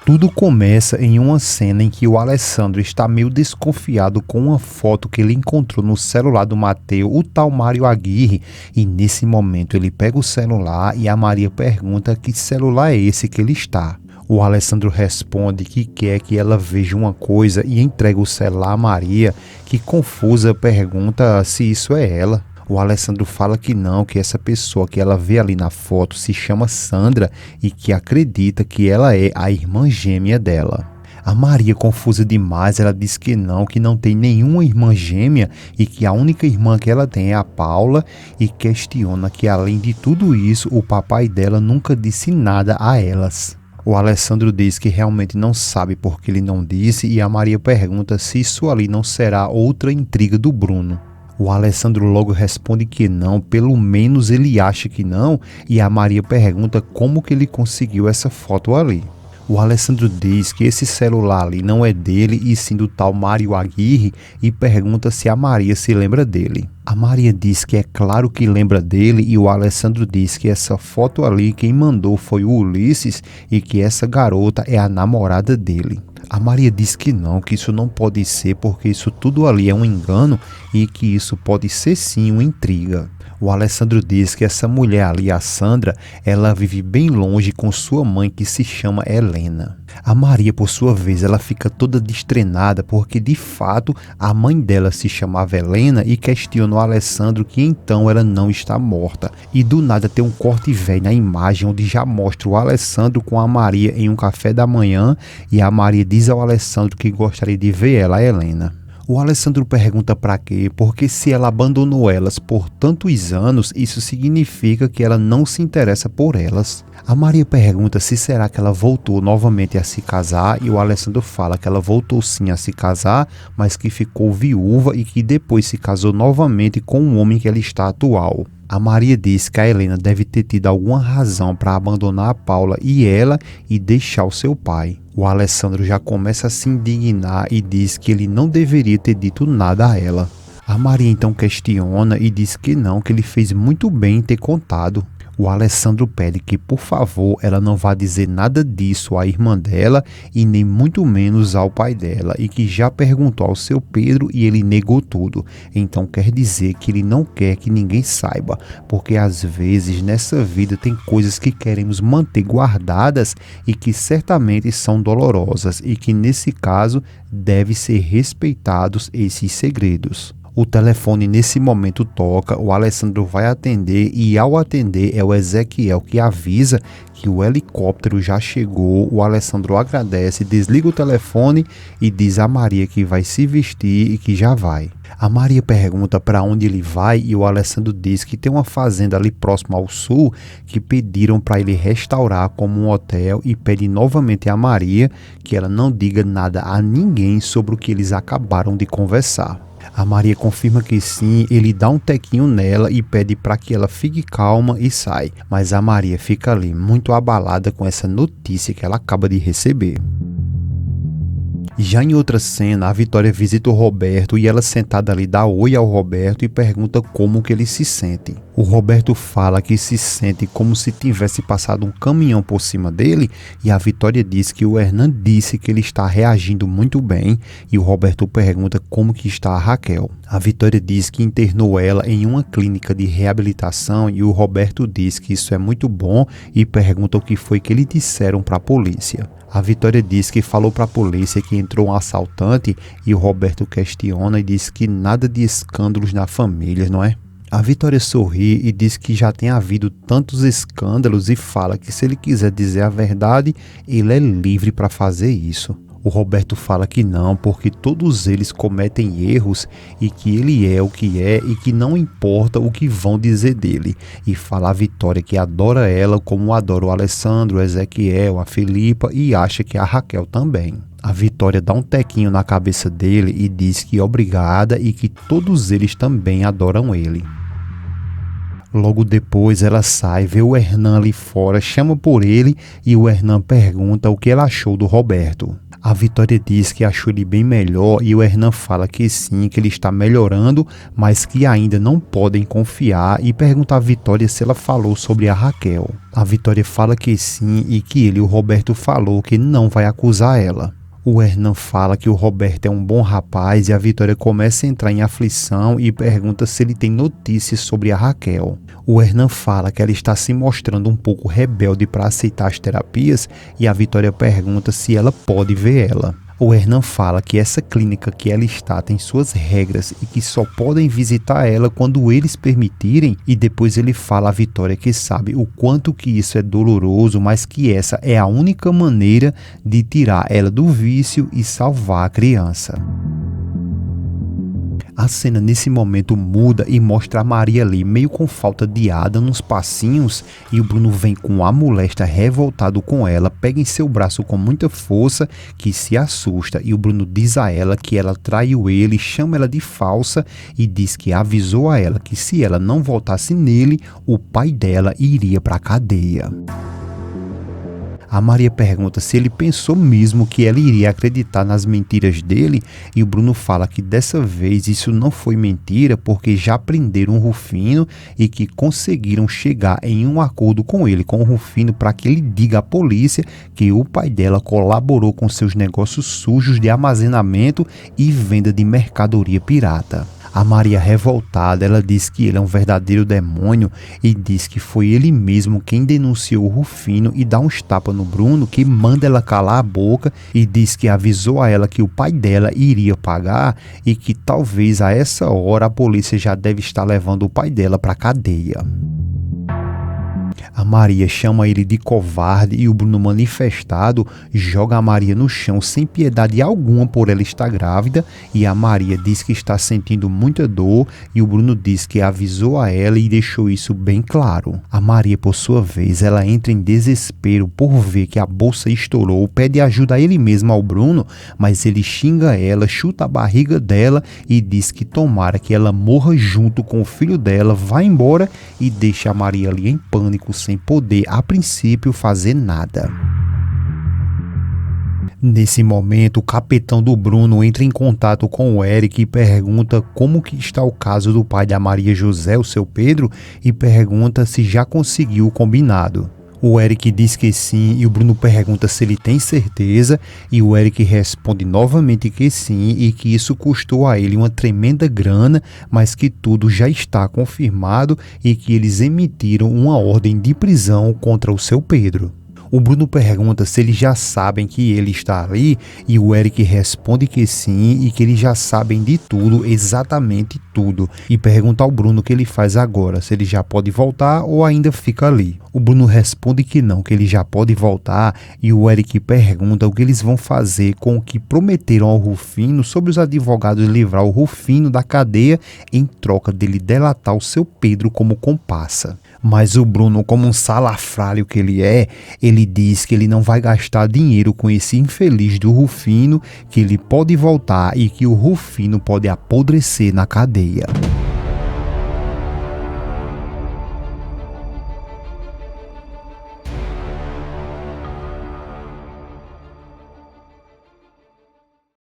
Tudo começa em uma cena em que o Alessandro está meio desconfiado com uma foto que ele encontrou no celular do Mateu, o tal Mário Aguirre, e nesse momento ele pega o celular e a Maria pergunta que celular é esse que ele está. O Alessandro responde que quer que ela veja uma coisa e entrega o celular a Maria, que confusa pergunta se isso é ela. O Alessandro fala que não, que essa pessoa que ela vê ali na foto se chama Sandra e que acredita que ela é a irmã gêmea dela. A Maria, confusa demais, ela diz que não tem nenhuma irmã gêmea e que a única irmã que ela tem é a Paula e questiona que além de tudo isso, o papai dela nunca disse nada a elas. O Alessandro diz que realmente não sabe porque ele não disse e a Maria pergunta se isso ali não será outra intriga do Bruno. O Alessandro logo responde que não, pelo menos ele acha que não, e a Maria pergunta como que ele conseguiu essa foto ali. O Alessandro diz que esse celular ali não é dele e sim do tal Mário Aguirre e pergunta se a Maria se lembra dele. A Maria diz que é claro que lembra dele e o Alessandro diz que essa foto ali quem mandou foi o Ulisses e que essa garota é a namorada dele. A Maria diz que isso não pode ser porque isso tudo ali é um engano e que isso pode ser sim uma intriga. O Alessandro diz que essa mulher ali, a Sandra, ela vive bem longe com sua mãe que se chama Helena. A Maria, por sua vez, ela fica toda destrenada porque de fato a mãe dela se chamava Helena e questiona o Alessandro que então ela não está morta. E do nada tem um corte velho na imagem onde já mostra o Alessandro com a Maria em um café da manhã e a Maria diz ao Alessandro que gostaria de ver ela, a Helena. O Alessandro pergunta para quê, porque se ela abandonou elas por tantos anos, isso significa que ela não se interessa por elas. A Maria pergunta se será que ela voltou novamente a se casar e o Alessandro fala que ela voltou sim a se casar, mas que ficou viúva e que depois se casou novamente com o homem que ela está atual. A Maria diz que a Helena deve ter tido alguma razão para abandonar a Paula e ela e deixar o seu pai. O Alessandro já começa a se indignar e diz que ele não deveria ter dito nada a ela. A Maria então questiona e diz que ele fez muito bem em ter contado. O Alessandro pede que, por favor, ela não vá dizer nada disso à irmã dela e nem muito menos ao pai dela e que já perguntou ao seu Pedro e ele negou tudo. Então quer dizer que ele não quer que ninguém saiba, porque às vezes nessa vida tem coisas que queremos manter guardadas e que certamente são dolorosas e que nesse caso deve ser respeitados esses segredos. O telefone nesse momento toca, o Alessandro vai atender e ao atender é o Ezequiel que avisa que o helicóptero já chegou. O Alessandro agradece, desliga o telefone e diz a Maria que vai se vestir e que já vai. A Maria pergunta para onde ele vai e o Alessandro diz que tem uma fazenda ali próximo ao sul que pediram para ele restaurar como um hotel e pede novamente a Maria que ela não diga nada a ninguém sobre o que eles acabaram de conversar. A Maria confirma que sim, ele dá um tequinho nela e pede para que ela fique calma e sai. Mas a Maria fica ali muito abalada com essa notícia que ela acaba de receber. Já em outra cena, a Vitória visita o Roberto e ela sentada ali dá oi ao Roberto e pergunta como que ele se sente. O Roberto fala que se sente como se tivesse passado um caminhão por cima dele e a Vitória diz que o Hernan disse que ele está reagindo muito bem e o Roberto pergunta como que está a Raquel. A Vitória diz que internou ela em uma clínica de reabilitação e o Roberto diz que isso é muito bom e pergunta o que foi que eles disseram para a polícia. A Vitória diz que falou para a polícia que entrou um assaltante e o Roberto questiona e diz que nada de escândalos na família, não é? A Vitória sorri e diz que já tem havido tantos escândalos e fala que se ele quiser dizer a verdade, ele é livre para fazer isso. O Roberto fala que não, porque todos eles cometem erros e que ele é o que é e que não importa o que vão dizer dele. E fala a Vitória que adora ela como adora o Alessandro, o Ezequiel, a Felipa e acha que a Raquel também. A Vitória dá um tequinho na cabeça dele e diz que obrigada e que todos eles também adoram ele. Logo depois ela sai, vê o Hernan ali fora, chama por ele e o Hernan pergunta o que ela achou do Roberto. A Vitória diz que achou ele bem melhor e o Hernan fala que sim, que ele está melhorando, mas que ainda não podem confiar e pergunta a Vitória se ela falou sobre a Raquel. A Vitória fala que sim e que ele, o Roberto, falou que não vai acusar ela. O Hernan fala que o Roberto é um bom rapaz e a Vitória começa a entrar em aflição e pergunta se ele tem notícias sobre a Raquel. O Hernan fala que ela está se mostrando um pouco rebelde para aceitar as terapias e a Vitória pergunta se ela pode ver ela. O Hernan fala que essa clínica que ela está tem suas regras e que só podem visitar ela quando eles permitirem, e depois ele fala à Vitória que sabe o quanto que isso é doloroso, mas que essa é a única maneira de tirar ela do vício e salvar a criança. A cena nesse momento muda e mostra a Maria ali meio com falta de ar nos passinhos e o Bruno vem com a molesta revoltado com ela, pega em seu braço com muita força que se assusta e o Bruno diz a ela que ela traiu ele, chama ela de falsa e diz que avisou a ela que se ela não voltasse nele, o pai dela iria para a cadeia. A Maria pergunta se ele pensou mesmo que ela iria acreditar nas mentiras dele e o Bruno fala que dessa vez isso não foi mentira porque já prenderam o Rufino e que conseguiram chegar em um acordo com ele, com o Rufino, para que ele diga à polícia que o pai dela colaborou com seus negócios sujos de armazenamento e venda de mercadoria pirata. A Maria, revoltada, ela diz que ele é um verdadeiro demônio e diz que foi ele mesmo quem denunciou o Rufino e dá uns tapas no Bruno, que manda ela calar a boca e diz que avisou a ela que o pai dela iria pagar e que talvez a essa hora a polícia já deve estar levando o pai dela para a cadeia. A Maria chama ele de covarde e o Bruno, manifestado, joga a Maria no chão sem piedade alguma por ela estar grávida e a Maria diz que está sentindo muita dor e o Bruno diz que avisou a ela e deixou isso bem claro. A Maria, por sua vez, ela entra em desespero por ver que a bolsa estourou, pede ajuda a ele mesmo ao Bruno, mas ele xinga ela, chuta a barriga dela e diz que tomara que ela morra junto com o filho dela, vai embora e deixa a Maria ali em pânico, sem poder, a princípio, fazer nada. Nesse momento, o capitão do Bruno entra em contato com o Eric e pergunta como que está o caso do pai da Maria José, o seu Pedro, e pergunta se já conseguiu o combinado. O Eric diz que sim e o Bruno pergunta se ele tem certeza e o Eric responde novamente que sim e que isso custou a ele uma tremenda grana, mas que tudo já está confirmado e que eles emitiram uma ordem de prisão contra o seu Pedro. O Bruno pergunta se eles já sabem que ele está ali e o Eric responde que sim e que eles já sabem de tudo, exatamente tudo, e pergunta ao Bruno o que ele faz agora, se ele já pode voltar ou ainda fica ali. O Bruno responde que não, que ele já pode voltar e o Eric pergunta o que eles vão fazer com o que prometeram ao Rufino sobre os advogados livrar o Rufino da cadeia em troca dele delatar o seu Pedro como comparsa. Mas o Bruno, como um salafrário que ele é, ele diz que ele não vai gastar dinheiro com esse infeliz do Rufino, que ele pode voltar e que o Rufino pode apodrecer na cadeia.